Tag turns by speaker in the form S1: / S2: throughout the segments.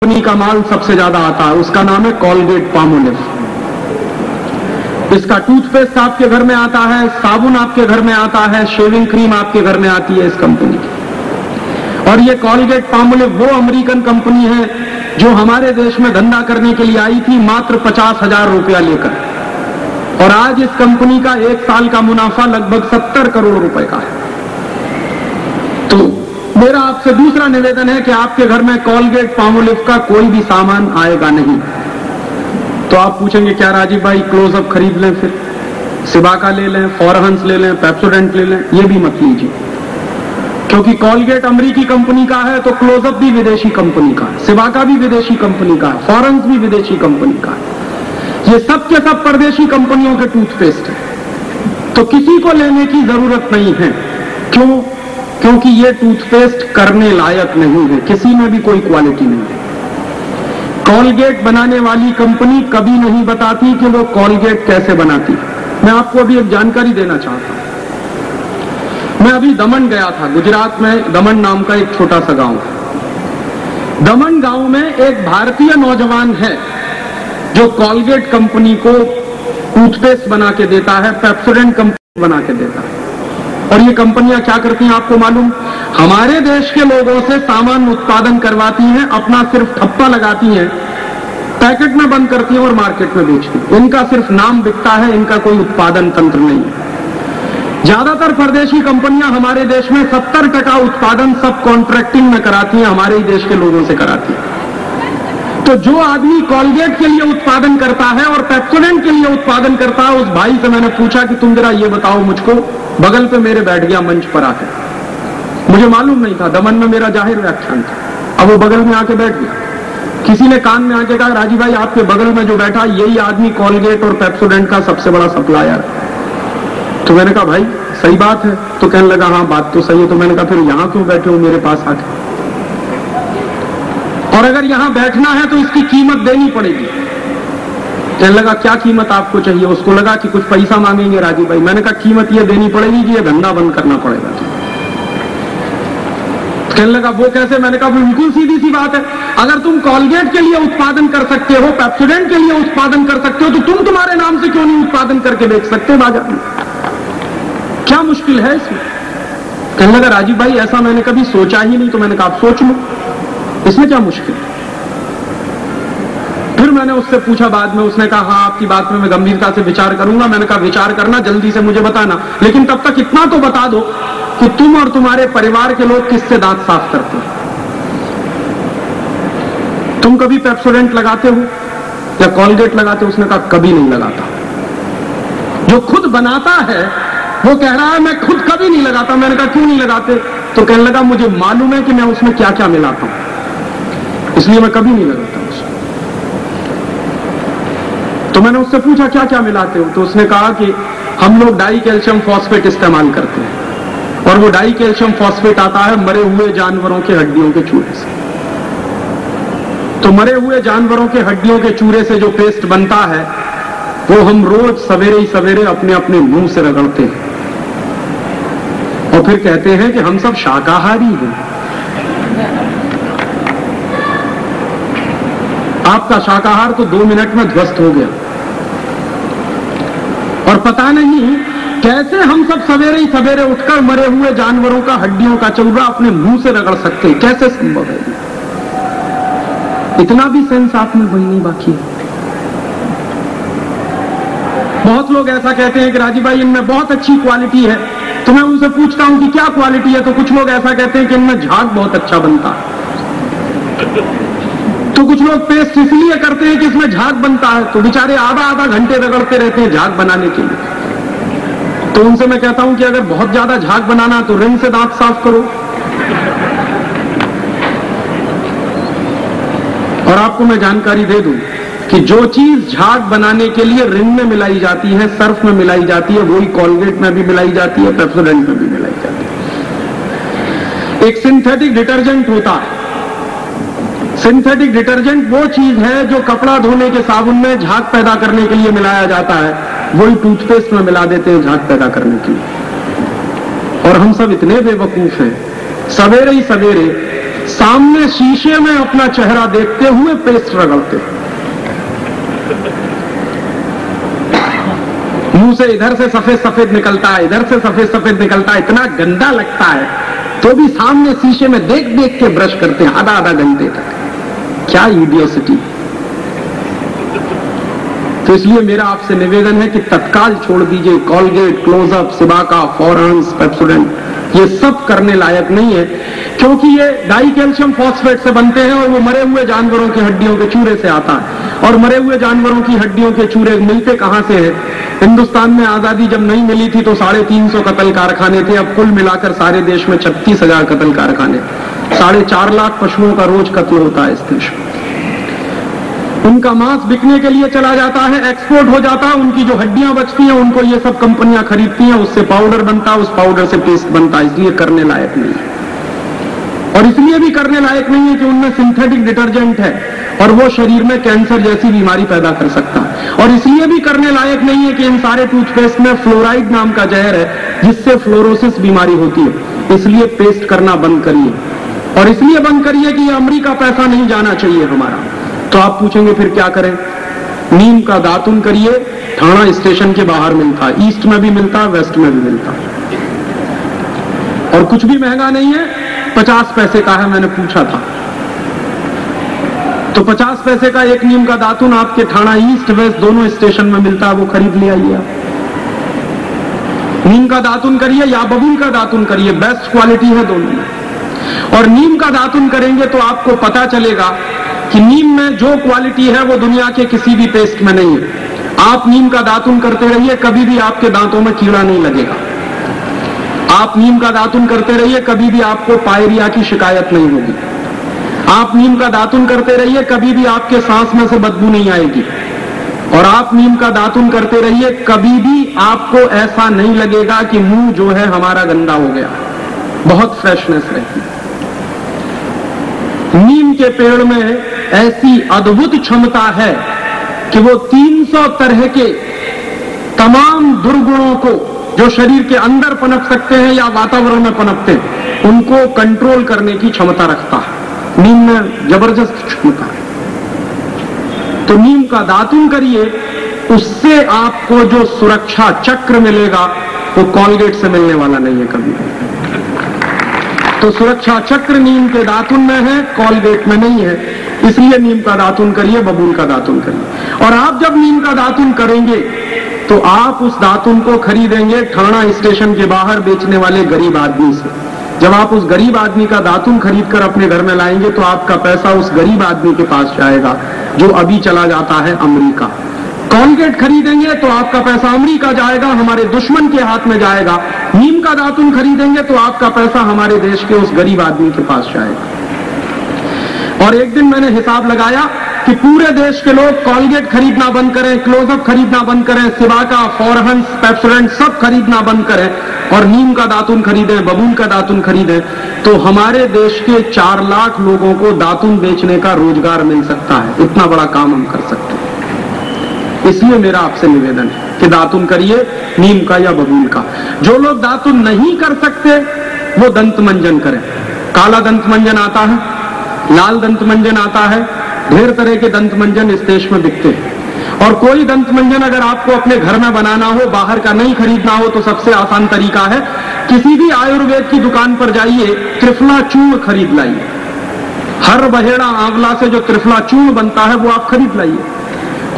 S1: Company का माल सबसे ज्यादा आता है, उसका नाम है कोलगेट पामोलिव। इसका टूथपेस्ट आपके घर में आता है, साबुन आपके घर में आता है, शेविंग क्रीम आपके घर में आती है इस कंपनी की। और ये कोलगेट पामोलिव वो अमेरिकन कंपनी है जो हमारे देश में धंधा करने के लिए आई थी मात्र 50,000 रुपया लेकर, और आज इस कंपनी का एक साल का मुनाफा लगभग 70 करोड़ रुपए का है। तो मेरा आपसे दूसरा निवेदन है कि आपके घर में कोलगेट पामोलिव का कोई भी सामान आएगा नहीं। तो आप पूछेंगे क्या राजीव भाई क्लोजअप खरीद लें, फिर सिबाका ले लें, फॉरहंस ले लें, पेप्सोडेंट ले लें? ये भी मत लीजिए, क्योंकि कोलगेट अमेरिकी कंपनी का है तो क्लोजअप भी विदेशी कंपनी का है, सिबाका भी विदेशी कंपनी का है, फॉरहंस भी विदेशी कंपनी का है। ये सब के सब परदेशी कंपनियों के टूथपेस्ट है, तो किसी को लेने की जरूरत नहीं है। क्यों? क्योंकि ये टूथपेस्ट करने लायक नहीं है, किसी में भी कोई क्वालिटी नहीं है। कोलगेट बनाने वाली कंपनी कभी नहीं बताती कि वो कोलगेट कैसे बनाती है। मैं आपको अभी एक जानकारी देना चाहता हूं। मैं अभी दमन गया था, गुजरात में दमन नाम का एक छोटा सा गांव है। दमन गांव में एक भारतीय नौजवान है जो कोलगेट कंपनी को टूथपेस्ट बना के देता है, पेप्सोडेंट कंपनी बना के देता है। और ये कंपनियां क्या करती हैं आपको मालूम? हमारे देश के लोगों से सामान उत्पादन करवाती हैं, अपना सिर्फ ठप्पा लगाती हैं, पैकेट में बंद करती हैं और मार्केट में बेचती हैं। इनका सिर्फ नाम बिकता है, इनका कोई उत्पादन तंत्र नहीं है। ज्यादातर परदेशी कंपनियां हमारे देश में 70% उत्पादन सब कॉन्ट्रैक्टिंग में कराती हैं, हमारे ही देश के लोगों से कराती हैं। तो जो आदमी कोलगेट के लिए उत्पादन करता है और पेप्सोडेंट के लिए उत्पादन करता है, उस भाई से मैंने पूछा कि तुम जरा ये बताओ मुझको, बगल पे मेरे बैठ गया मंच पर आकर, मुझे मालूम नहीं था, दमन में मेरा जाहिर व्याख्यान था, अब वो बगल में आके बैठ गया। किसी ने कान में आके कहा राजीव भाई आपके बगल में जो बैठा यही आदमी कोलगेट और पेप्सोडेंट का सबसे बड़ा सप्लायर है। तो मैंने कहा भाई सही बात है, तो कहने लगा हाँ बात तो सही है। तो मैंने कहा फिर यहां क्यों बैठे हो मेरे पास आके, और अगर यहां बैठना है तो इसकी कीमत देनी पड़ेगी। कहने लगा क्या कीमत आपको चाहिए? उसको लगा कि कुछ पैसा मांगेंगे राजीव भाई। मैंने कहा कीमत ये देनी पड़ेगी कि ये धंधा बंद करना पड़ेगा। कहने लगा वो कैसे? मैंने कहा बिल्कुल सीधी सी बात है, अगर तुम कोलगेट के लिए उत्पादन कर सकते हो, पेप्सोडेंट के लिए उत्पादन कर सकते हो, तो तुम तुम्हारे नाम से क्यों नहीं उत्पादन करके बेच सकते बाजार में? क्या मुश्किल है इसमें? कहने लगा राजीव भाई ऐसा मैंने कभी सोचा ही नहीं। तो मैंने कहा आप सोच लो, इसमें क्या मुश्किल? फिर मैंने उससे पूछा बाद में, उसने कहा हाँ आपकी बात में मैं गंभीरता से विचार करूंगा। मैंने कहा विचार करना, जल्दी से मुझे बताना, लेकिन तब तक इतना तो बता दो कि तुम और तुम्हारे परिवार के लोग किससे दांत साफ करते हो? तुम कभी पेप्सोडेंट लगाते हो या कोलगेट लगाते हो? उसने कहा कभी नहीं लगाता। जो खुद बनाता है वो कह रहा है मैं खुद कभी नहीं लगाता। मैंने कहा क्यों नहीं लगाते? तो कहने लगा मुझे मालूम है कि मैं उसमें क्या क्या मिलाता हूं, इसलिए मैं कभी नहीं लगाता उसमें। तो मैंने उससे पूछा क्या क्या मिलाते हो? तो उसने कहा कि हम लोग डाई कैल्शियम फॉस्फेट इस्तेमाल करते हैं, और वो डाई कैल्शियम फॉस्फेट आता है मरे हुए जानवरों के हड्डियों के चूरे से। तो मरे हुए जानवरों के हड्डियों के चूरे से जो पेस्ट बनता है वो हम रोज सवेरे ही सवेरे अपने अपने मुंह से रगड़ते हैं, और फिर कहते हैं कि हम सब शाकाहारी हैं। आपका शाकाहार तो 2 मिनट में ध्वस्त हो गया, और पता नहीं कैसे हम सब सवेरे ही सवेरे उठकर मरे हुए जानवरों का हड्डियों का चूरा अपने मुंह से रगड़ सकते हैं। कैसे संभव है? इतना भी सेंस आप में वही नहीं बाकी है। बहुत लोग ऐसा कहते हैं कि राजीव भाई इनमें बहुत अच्छी क्वालिटी है। तो मैं उनसे पूछता हूं कि क्या क्वालिटी है? तो कुछ लोग ऐसा कहते हैं कि इनमें झाग बहुत अच्छा बनता है। तो कुछ लोग पेस्ट इसलिए करते हैं कि इसमें झाग बनता है, तो बेचारे आधा घंटे रगड़ते रहते हैं झाग बनाने के लिए। तो उनसे मैं कहता हूं कि अगर बहुत ज्यादा झाग बनाना तो रिन से दांत साफ करो। और आपको मैं जानकारी दे दूं कि जो चीज झाग बनाने के लिए रिन में मिलाई जाती है, सर्फ में मिलाई जाती है, वही कोलगेट में भी मिलाई जाती है, पेप्सोडेंट में भी मिलाई जाती है। एक सिंथेटिक डिटर्जेंट होता है। सिंथेटिक डिटर्जेंट वो चीज है जो कपड़ा धोने के साबुन में झाग पैदा करने के लिए मिलाया जाता है, वही टूथपेस्ट में मिला देते हैं झाग पैदा करने के लिए। और हम सब इतने बेवकूफ हैं, सवेरे ही सवेरे सामने शीशे में अपना चेहरा देखते हुए पेस्ट रगड़ते, मुंह से इधर से सफेद सफेद निकलता है, इधर से सफेद सफेद निकलता है, इतना गंदा लगता है, तो भी सामने शीशे में देख देख के ब्रश करते हैं आधा आधा घंटे तक। क्या इडियोसिटी। तो इसलिए मेरा आपसे निवेदन है कि तत्काल छोड़ दीजिए कॉलगेट, क्लोजअप, सिबाका, फॉरेंस, पेप्सोडेंट, ये सब करने लायक नहीं है, क्योंकि ये डाई कैल्शियम फॉस्फेट से बनते हैं और वो मरे हुए जानवरों की हड्डियों के चूरे से आता है। और मरे हुए जानवरों की हड्डियों के चूरे मिलते कहां से है? हिंदुस्तान में आजादी जब नहीं मिली थी तो 350 कत्ल कारखाने थे, अब कुल मिलाकर सारे देश में 36,000 कत्ल कारखाने, 4.5 लाख पशुओं का रोज कत्ल होता है इस देश में। उनका मांस बिकने के लिए चला जाता है, एक्सपोर्ट हो जाता है, उनकी जो हड्डियां बचती हैं उनको ये सब कंपनियां खरीदती हैं, उससे पाउडर बनता है, उस पाउडर से पेस्ट बनता है, इसलिए करने लायक नहीं है। और इसलिए भी करने लायक नहीं है कि उनमें सिंथेटिक डिटर्जेंट है और वो शरीर में कैंसर जैसी बीमारी पैदा कर सकता है। और इसलिए भी करने लायक नहीं है कि इन सारे टूथपेस्ट में फ्लोराइड नाम का जहर है जिससे फ्लोरोसिस बीमारी होती है। इसलिए पेस्ट करना बंद करिए, और इसलिए बंद करिए कि ये अमेरिका पैसा नहीं जाना चाहिए हमारा। तो आप पूछेंगे फिर क्या करें? नीम का दातुन करिए, थाना स्टेशन के बाहर मिलता है, ईस्ट में भी मिलता है, वेस्ट में भी मिलता है, और कुछ भी महंगा नहीं है, 50 पैसे का है, मैंने पूछा था। तो 50 पैसे का एक नीम का दातुन आपके थाना ईस्ट वेस्ट दोनों स्टेशन में मिलता है, वो खरीद ले आइए। नीम का दातुन करिए या बबूल का दातुन करिए, बेस्ट क्वालिटी है दोनों में। और नीम का दातुन करेंगे तो आपको पता चलेगा कि नीम में जो क्वालिटी है वो दुनिया के किसी भी पेस्ट में नहीं है। आप नीम का दातुन करते रहिए, कभी भी आपके दांतों में कीड़ा नहीं लगेगा। आप नीम का दातुन करते रहिए, कभी भी आपको पायरिया की शिकायत नहीं होगी। आप नीम का दातुन करते रहिए, कभी भी आपके सांस में से बदबू नहीं आएगी। और आप नीम का दातुन करते रहिए, कभी भी आपको ऐसा नहीं लगेगा कि मुंह जो है हमारा गंदा हो गया, बहुत फ्रेशनेस रहती है। नीम के पेड़ में ऐसी अद्भुत क्षमता है कि वो 300 तरह के तमाम दुर्गुणों को जो शरीर के अंदर पनप सकते हैं या वातावरण में पनपते हैं, उनको कंट्रोल करने की क्षमता रखता है। नीम में जबरदस्त क्षमता है। तो नीम का दातुन करिए, उससे आपको जो सुरक्षा चक्र मिलेगा वो कॉलगेट से मिलने वाला नहीं है कभी। तो सुरक्षा चक्र नीम के दातुन में है, कॉलगेट में नहीं है। इसलिए नीम का दातुन करिए, बबूल का दातुन करिए। और आप जब नीम का दातुन करेंगे तो आप उस दातुन को खरीदेंगे थाना स्टेशन के बाहर बेचने वाले गरीब आदमी से। जब आप उस गरीब आदमी का दातुन खरीदकर अपने घर में लाएंगे तो आपका पैसा उस गरीब आदमी के पास जाएगा जो अभी चला जाता है अमेरिका। कॉलगेट खरीदेंगे तो आपका पैसा अमेरिका जाएगा, हमारे दुश्मन के हाथ में जाएगा। नीम का दातुन खरीदेंगे तो आपका पैसा हमारे देश के उस गरीब आदमी के पास जाएगा। और एक दिन मैंने हिसाब लगाया कि पूरे देश के लोग कॉलगेट खरीदना बंद करें, क्लोजअप खरीदना बंद करें, सिबाका, फॉरहेंस, पेप्सोडेंट सब खरीदना बंद करें और नीम का दातुन खरीदें, बबूल का दातुन खरीदें, तो हमारे देश के 4 लाख लोगों को दातुन बेचने का रोजगार मिल सकता है। इतना बड़ा काम हम कर सकते हैं। इसलिए मेरा आपसे निवेदन है कि दातुन करिए, नीम का या बबूल का। जो लोग दातुन नहीं कर सकते वो दंत मंजन करें। काला दंत मंजन आता है, लाल दंत मंजन आता है, ढेर तरह के दंत मंजन इस देश में बिकते हैं। और कोई दंत मंजन अगर आपको अपने घर में बनाना हो, बाहर का नहीं खरीदना हो, तो सबसे आसान तरीका है किसी भी आयुर्वेद की दुकान पर जाइए, त्रिफला चूर्ण खरीद लाइए। हर बहेड़ा आंवला से जो त्रिफला चूर्ण बनता है वो आप खरीद लाइए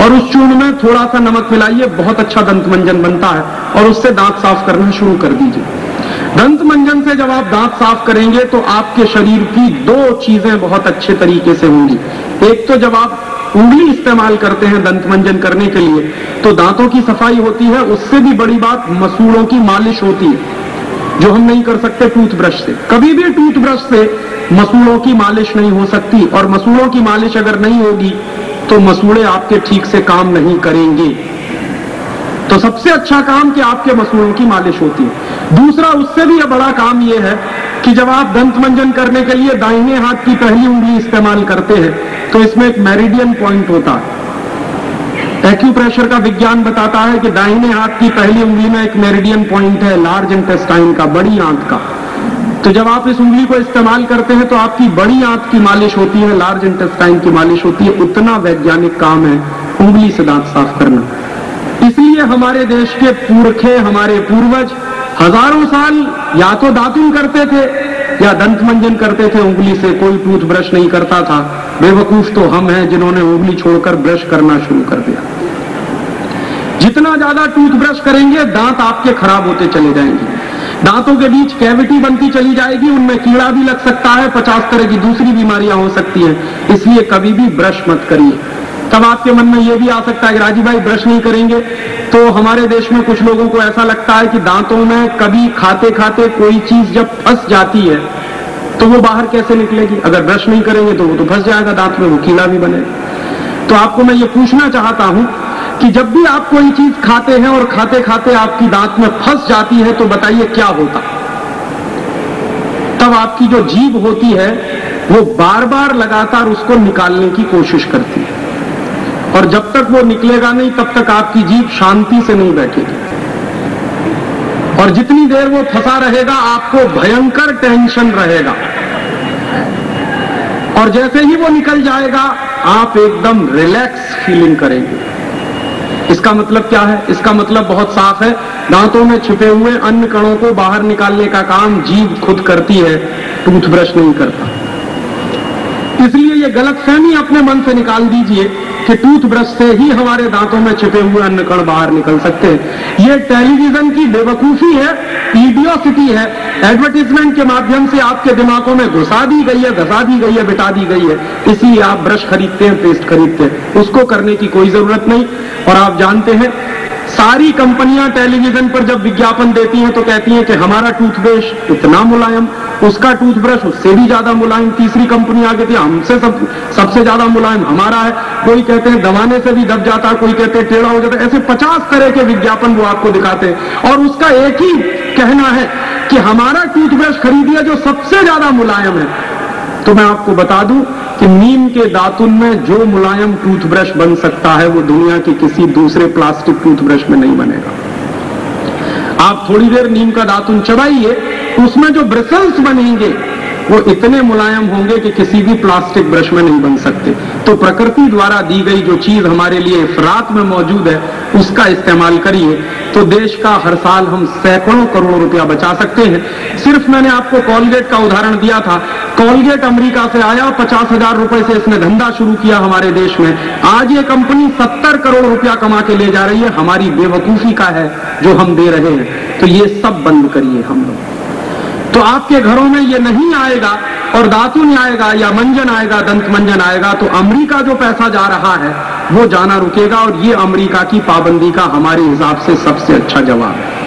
S1: और उस चूर्ण में थोड़ा सा नमक मिलाइए, बहुत अच्छा दंत मंजन बनता है। और उससे दांत साफ करना शुरू कर दीजिए। दंत मंजन से जब आप दांत साफ करेंगे तो आपके शरीर की 2 चीजें बहुत अच्छे तरीके से होंगी। एक तो जब आप उंगली इस्तेमाल करते हैं दंत मंजन करने के लिए तो दांतों की सफाई होती है। उससे भी बड़ी बात मसूड़ों की मालिश होती है, जो हम नहीं कर सकते टूथब्रश से। कभी भी टूथब्रश से मसूड़ों की मालिश नहीं हो सकती, और मसूड़ों की मालिश अगर नहीं होगी तो मसूड़े आपके ठीक से काम नहीं करेंगे। तो सबसे अच्छा काम कि आपके मसूड़ों की मालिश होती है। दूसरा, उससे भी बड़ा काम यह है कि जब आप दंत मंजन करने के लिए दाहिने हाथ की पहली उंगली इस्तेमाल करते हैं तो इसमें एक मेरिडियन पॉइंट होता है। एक्यूप्रेशर का विज्ञान बताता है कि दाहिने हाथ की पहली उंगली में एक मेरिडियन पॉइंट है, लार्ज इंटेस्टाइन का, बड़ी आंत का। तो तो जब आप इस उंगली को इस्तेमाल करते हैं तो आपकी बड़ी आंत की मालिश होती है, लार्ज इंटेस्टाइन की मालिश होती है। उतना वैज्ञानिक काम है उंगली से दांत साफ करना। इसलिए हमारे देश के पुरखे, हमारे पूर्वज हजारों साल या तो दातुन करते थे या दंत मंजन करते थे उंगली से, कोई टूथब्रश नहीं करता था। बेवकूफ तो हम हैं जिन्होंने उंगली छोड़कर ब्रश करना शुरू कर दिया। जितना ज्यादा टूथब्रश करेंगे दांत आपके खराब होते चले जाएंगे, दांतों के बीच कैविटी बनती चली जाएगी, उनमें कीड़ा भी लग सकता है, 50 तरह की दूसरी बीमारियां हो सकती हैं। इसलिए कभी भी ब्रश मत करिए। तब आपके मन में यह भी आ सकता है कि राजीव भाई ब्रश नहीं करेंगे तो हमारे देश में कुछ लोगों को ऐसा लगता है कि दांतों में कभी खाते खाते कोई चीज जब फंस जाती है तो वो बाहर कैसे निकलेगी। अगर ब्रश नहीं करेंगे तो वो तो फंस जाएगा दांत में, वो कीड़ा भी बनेगा। तो आपको मैं ये पूछना चाहता हूं कि जब भी आप कोई चीज खाते हैं और खाते खाते आपकी दांत में फंस जाती है तो बताइए क्या होता। तब आपकी जो जीभ होती है वो बार बार लगातार उसको निकालने की कोशिश करती है, और जब तक वो निकलेगा नहीं तब तक आपकी जीभ शांति से नहीं बैठेगी। और जितनी देर वो फंसा रहेगा आपको भयंकर टेंशन रहेगा, और जैसे ही वो निकल जाएगा आप एकदम रिलैक्स फीलिंग करेंगे। इसका मतलब क्या है? इसका मतलब बहुत साफ है, दांतों में छिपे हुए अन्न कणों को बाहर निकालने का काम जीभ खुद करती है, टूथब्रश नहीं करता। इसलिए ये गलतफहमी अपने मन से निकाल दीजिए कि टूथब्रश से ही हमारे दांतों में छिपे हुए अन्न कण बाहर निकल सकते हैं। ये टेलीविजन की बेवकूफी है, इडियोसिटी है, एडवर्टीजमेंट के माध्यम से आपके दिमागों में घुसा दी गई है, धसा दी गई है, बिठा दी गई है। इसलिए आप ब्रश खरीदते हैं, पेस्ट खरीदते हैं, उसको करने की कोई जरूरत नहीं। और आप जानते हैं सारी कंपनियां टेलीविजन पर जब विज्ञापन देती हैं तो कहती हैं कि हमारा टूथब्रश इतना मुलायम, उसका टूथब्रश उससे भी ज्यादा मुलायम, तीसरी कंपनी आगे थी हमसे सबसे ज्यादा मुलायम हमारा है। कोई कहते हैं दबाने से भी दब जाता है, कोई कहते हैं टेढ़ा हो जाता है। ऐसे 50 तरह के विज्ञापन वो आपको दिखाते हैं और उसका एक ही कहना है कि हमारा टूथब्रश खरीदिए जो सबसे ज्यादा मुलायम है। तो मैं आपको बता दूं कि नीम के दातुन में जो मुलायम टूथब्रश बन सकता है वो दुनिया के किसी दूसरे प्लास्टिक टूथब्रश में नहीं बनेगा। आप थोड़ी देर नीम का दातुन चबाइए, उसमें जो ब्रिसल्स बनेंगे वो इतने मुलायम होंगे कि किसी भी प्लास्टिक ब्रश में नहीं बन सकते। तो प्रकृति द्वारा दी गई जो चीज हमारे लिए इफरात में मौजूद है उसका इस्तेमाल करिए, तो देश का हर साल हम सैकड़ों करोड़ रुपया बचा सकते हैं। सिर्फ मैंने आपको कॉलगेट का उदाहरण दिया था। कॉलगेट अमेरिका से आया, 50,000 रुपए से इसने धंधा शुरू किया हमारे देश में। आज ये कंपनी 70 करोड़ रुपया कमा के ले जा रही है। हमारी बेवकूफी का है जो हम दे रहे हैं। तो ये सब बंद करिए हम लोग, तो आपके घरों में ये नहीं आएगा और दातुन आएगा या मंजन आएगा, दंत मंजन आएगा, तो अमेरिका जो पैसा जा रहा है वो जाना रुकेगा। और ये अमेरिका की पाबंदी का हमारे हिसाब से सबसे अच्छा जवाब है।